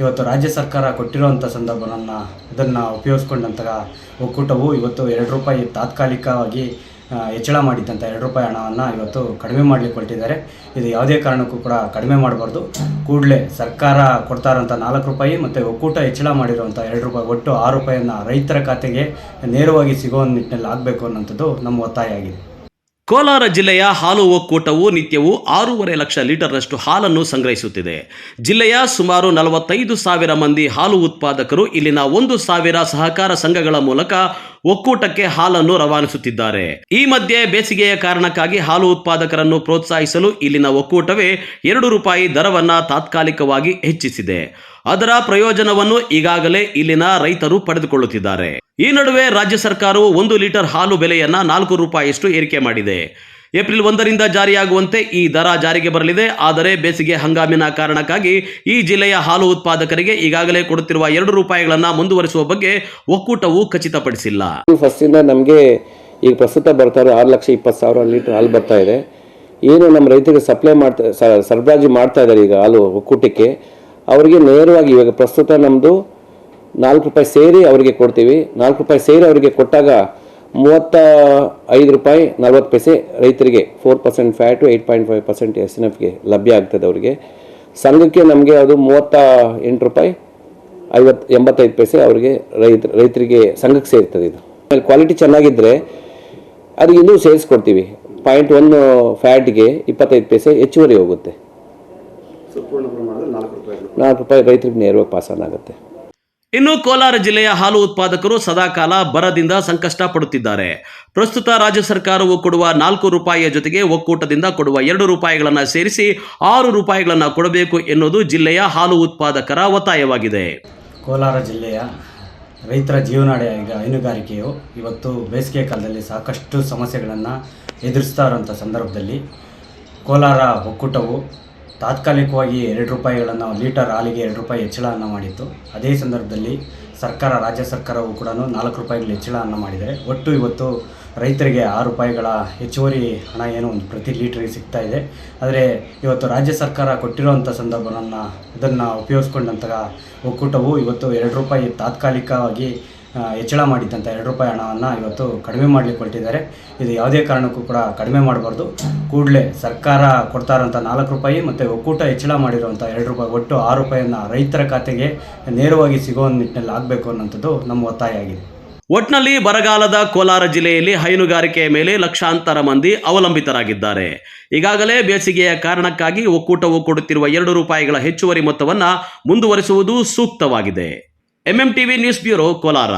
ಇವತ್ತು ರಾಜ್ಯ ಸರ್ಕಾರ ಕೊಟ್ಟಿರುವಂಥ ಸಂದರ್ಭವನ್ನು ಇದನ್ನು ಉಪಯೋಗಿಸ್ಕೊಂಡಂತಹ ಒಕ್ಕೂಟವು ಇವತ್ತು ₹2 ತಾತ್ಕಾಲಿಕವಾಗಿ ಹೆಚ್ಚಳ ಮಾಡಿದ್ದಂಥ ₹2 ಹಣವನ್ನು ಇವತ್ತು ಕಡಿಮೆ ಮಾಡಲಿಕ್ಕೆ ಹೊರಟಿದ್ದಾರೆ. ಇದು ಯಾವುದೇ ಕಾರಣಕ್ಕೂ ಕೂಡ ಕಡಿಮೆ ಮಾಡಬಾರ್ದು. ಕೂಡಲೇ ಸರ್ಕಾರ ಕೊಡ್ತಾ ಇರೋಂಥ ₹4 ಮತ್ತು ಒಕ್ಕೂಟ ಹೆಚ್ಚಳ ಮಾಡಿರುವಂಥ ₹2 ಒಟ್ಟು ₹6 ರೈತರ ಖಾತೆಗೆ ನೇರವಾಗಿ ಸಿಗುವ ನಿಟ್ಟಿನಲ್ಲಿ ಆಗಬೇಕು ಅನ್ನೋಂಥದ್ದು ನಮ್ಮ ಒತ್ತಾಯ ಆಗಿದೆ. ಕೋಲಾರ ಜಿಲ್ಲೆಯ ಹಾಲು ಒಕ್ಕೂಟವು ನಿತ್ಯವೂ 6.5 ಲಕ್ಷ ಲೀಟರ್ನಷ್ಟು ಹಾಲನ್ನು ಸಂಗ್ರಹಿಸುತ್ತಿದೆ. ಜಿಲ್ಲೆಯ ಸುಮಾರು 45,000 ಮಂದಿ ಹಾಲು ಉತ್ಪಾದಕರು ಇಲ್ಲಿನ 1,000 ಸಹಕಾರ ಸಂಘಗಳ ಮೂಲಕ ಒಕ್ಕೂಟಕ್ಕೆ ಹಾಲನ್ನು ರವಾನಿಸುತ್ತಿದ್ದಾರೆ. ಈ ಮಧ್ಯೆ ಬೇಸಿಗೆಯ ಕಾರಣಕ್ಕಾಗಿ ಹಾಲು ಉತ್ಪಾದಕರನ್ನು ಪ್ರೋತ್ಸಾಹಿಸಲು ಇಲ್ಲಿನ ಒಕ್ಕೂಟವೇ ₹2 ದರವನ್ನ ತಾತ್ಕಾಲಿಕವಾಗಿ ಹೆಚ್ಚಿಸಿದೆ. ಅದರ ಪ್ರಯೋಜನವನ್ನು ಈಗಾಗಲೇ ಇಲ್ಲಿನ ರೈತರು ಪಡೆದುಕೊಳ್ಳುತ್ತಿದ್ದಾರೆ. ಈ ನಡುವೆ ರಾಜ್ಯ ಸರ್ಕಾರವು 1 ಲೀಟರ್ ಹಾಲು ಬೆಲೆಯನ್ನ ₹4 ಏರಿಕೆ ಮಾಡಿದೆ. ಏಪ್ರಿಲ್ 1ರಿಂದ ಜಾರಿಯಾಗುವಂತೆ ಈ ದರ ಜಾರಿಗೆ ಬರಲಿದೆ. ಆದರೆ ಬೇಸಿಗೆ ಹಂಗಾಮಿನ ಕಾರಣಕ್ಕಾಗಿ ಈ ಜಿಲ್ಲೆಯ ಹಾಲು ಉತ್ಪಾದಕರಿಗೆ ಈಗಾಗಲೇ ಕೊಡುತ್ತಿರುವ ₹2 ಮುಂದುವರಿಸುವ ಬಗ್ಗೆ ಒಕ್ಕೂಟವು ಖಚಿತಪಡಿಸಿಲ್ಲ. ಫಸ್ಟಿಂದ ನಮಗೆ ಈಗ ಪ್ರಸ್ತುತ ಬರ್ತಾ ಇರೋ 6,20,000 ಲೀಟರ್ ಹಾಲು ಬರ್ತಾ ಇದೆ. ಏನು ನಮ್ಮ ರೈತರಿಗೆ ಸರಬರಾಜು ಮಾಡ್ತಾ ಇದ್ದಾರೆ ಈಗ ಹಾಲು ಒಕ್ಕೂಟಕ್ಕೆ, ಅವರಿಗೆ ನೇರವಾಗಿ ಇವಾಗ ಪ್ರಸ್ತುತ ನಮ್ಮದು ₹4 ಸೇರಿ ಅವರಿಗೆ ಕೊಡ್ತೀವಿ. ₹4 ಸೇರಿ ಅವರಿಗೆ ಕೊಟ್ಟಾಗ ₹35.40 ರೈತರಿಗೆ 4% ಫ್ಯಾಟು 8.5% SNFಗೆ ಲಭ್ಯ ಆಗ್ತದೆ. ಅವರಿಗೆ ಸಂಘಕ್ಕೆ ನಮಗೆ ಅದು ₹38.85 ಅವರಿಗೆ ರೈತರಿಗೆ ಸಂಘಕ್ಕೆ ಸೇರ್ತದೆ. ಇದು ಕ್ವಾಲಿಟಿ ಚೆನ್ನಾಗಿದ್ದರೆ ಅದು ಇನ್ನೂ ಸೇರಿಸ್ಕೊಡ್ತೀವಿ. 0.1 ಫ್ಯಾಟ್ಗೆ 25 ಪೈಸೆ ಹೆಚ್ಚುವರಿ ಹೋಗುತ್ತೆ. ₹4 ರೈತರಿಗೆ ನೇರವಾಗಿ ಪಾಸ್ ಆನ್ ಆಗುತ್ತೆ. ಇನ್ನು ಕೋಲಾರ ಜಿಲ್ಲೆಯ ಹಾಲು ಉತ್ಪಾದಕರು ಸದಾಕಾಲ ಬರದಿಂದ ಸಂಕಷ್ಟ ಪಡುತ್ತಿದ್ದಾರೆ. ಪ್ರಸ್ತುತ ರಾಜ್ಯ ಸರ್ಕಾರವು ಕೊಡುವ ₹4 ಜೊತೆಗೆ ಒಕ್ಕೂಟದಿಂದ ಕೊಡುವ ₹2 ಸೇರಿಸಿ ₹6 ಕೊಡಬೇಕು ಎನ್ನುವುದು ಜಿಲ್ಲೆಯ ಹಾಲು ಉತ್ಪಾದಕರ ಒತ್ತಾಯವಾಗಿದೆ. ಕೋಲಾರ ಜಿಲ್ಲೆಯ ರೈತರ ಜೀವನಾಡಿಯಾದ ಹೈನುಗಾರಿಕೆಯು ಇವತ್ತು ಬೇಸಿಗೆ ಕಾಲದಲ್ಲಿ ಸಾಕಷ್ಟು ಸಮಸ್ಯೆಗಳನ್ನು ಎದುರಿಸ್ತಾ ಇರೋಂಥ ಸಂದರ್ಭದಲ್ಲಿ ಕೋಲಾರ ಒಕ್ಕೂಟವು ತಾತ್ಕಾಲಿಕವಾಗಿ ₹2 ಲೀಟರ್ ಹಾಲಿಗೆ ₹2 ಹೆಚ್ಚಳವನ್ನು ಮಾಡಿತ್ತು. ಅದೇ ಸಂದರ್ಭದಲ್ಲಿ ರಾಜ್ಯ ಸರ್ಕಾರವು ಕೂಡ ₹4 ಹೆಚ್ಚಳವನ್ನು ಮಾಡಿದರೆ ಒಟ್ಟು ಇವತ್ತು ರೈತರಿಗೆ ₹6 ಹೆಚ್ಚುವರಿ ಹಣ ಏನು ಒಂದು ಪ್ರತಿ ಲೀಟ್ರಿಗೆ ಸಿಗ್ತಾ ಇದೆ. ಆದರೆ ಇವತ್ತು ರಾಜ್ಯ ಸರ್ಕಾರ ಕೊಟ್ಟಿರುವಂಥ ಸಂದರ್ಭವನ್ನು ಇದನ್ನು ಉಪಯೋಗಿಸ್ಕೊಂಡಂತಹ ಒಕ್ಕೂಟವು ಇವತ್ತು ₹2 ತಾತ್ಕಾಲಿಕವಾಗಿ ಹೆಚ್ಚಳ ಮಾಡಿದ್ದಂಥ ₹2 ಹಣವನ್ನು ಇವತ್ತು ಕಡಿಮೆ ಮಾಡಲಿಕ್ಕೆ ಹೊರಟಿದ್ದಾರೆ. ಇದು ಯಾವುದೇ ಕಾರಣಕ್ಕೂ ಕೂಡ ಕಡಿಮೆ ಮಾಡಬಾರ್ದು. ಕೂಡಲೇ ಸರ್ಕಾರ ಕೊಡ್ತಾ ಇರೋಂಥ ₹4 ಮತ್ತು ಒಕ್ಕೂಟ ಹೆಚ್ಚಳ ಮಾಡಿರುವಂಥ ₹2 ಒಟ್ಟು ₹6 ರೈತರ ಖಾತೆಗೆ ನೇರವಾಗಿ ಸಿಗುವ ನಿಟ್ಟಿನಲ್ಲಿ ಆಗಬೇಕು ಅನ್ನೋಂಥದ್ದು ನಮ್ಮ ಒತ್ತಾಯ ಆಗಿದೆ. ಒಟ್ನಲ್ಲಿ ಬರಗಾಲದ ಕೋಲಾರ ಜಿಲ್ಲೆಯಲ್ಲಿ ಹೈನುಗಾರಿಕೆಯ ಮೇಲೆ ಲಕ್ಷಾಂತರ ಮಂದಿ ಅವಲಂಬಿತರಾಗಿದ್ದಾರೆ. ಈಗಾಗಲೇ ಬೇಸಿಗೆಯ ಕಾರಣಕ್ಕಾಗಿ ಒಕ್ಕೂಟವು ಕೊಡುತ್ತಿರುವ ₹2 ಹೆಚ್ಚುವರಿ ಮೊತ್ತವನ್ನು ಮುಂದುವರಿಸುವುದು ಸೂಕ್ತವಾಗಿದೆ. MMTV news bureau, Kolar.